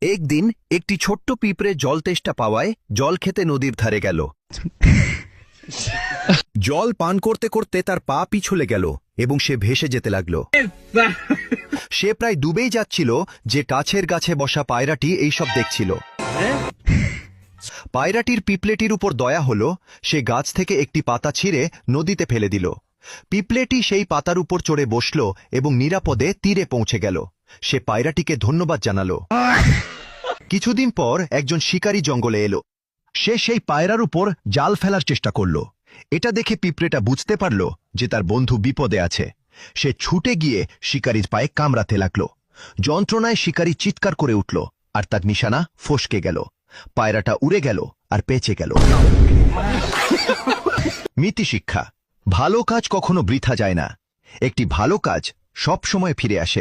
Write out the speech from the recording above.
একদিন একটি ছোট্ট পিঁপড়ে জল তেষ্টা পাওয়ায় জল খেতে নদীর ধারে গেল। জল পান করতে করতে তার পা পিছলে গেল এবং সে ভেসে যেতে লাগল। সে প্রায় ডুবেই যাচ্ছিল যে কাছের গাছে বসা পায়রাটি এইসব দেখছিল। পায়রাটির পিঁপড়েটির উপর দয়া হল, সে গাছ থেকে একটি পাতা ছিঁড়ে নদীতে ফেলে দিল। পিঁপড়েটি সেই পাতার উপর চড়ে বসল এবং নিরাপদে তীরে পৌঁছে গেল। সে পায়রাটিকে ধন্যবাদ জানাল। কিছুদিন পর একজন শিকারী জঙ্গলে এলো। সে সেই পায়রার উপর জাল ফেলার চেষ্টা করল। এটা দেখে পিঁপড়েটা বুঝতে পারল যে তার বন্ধু বিপদে আছে। সে ছুটে গিয়ে শিকারীর পায়ে কামড়াতে লাগল। যন্ত্রণায় শিকারী চিৎকার করে উঠল আর তার নিশানা ফসকে গেল। পায়রাটা উড়ে গেল আর বেঁচে গেল। নীতি শিক্ষা: ভালো কাজ কখনো বৃথা যায় না। একটি ভালো কাজ সব সময় ফিরে আসে।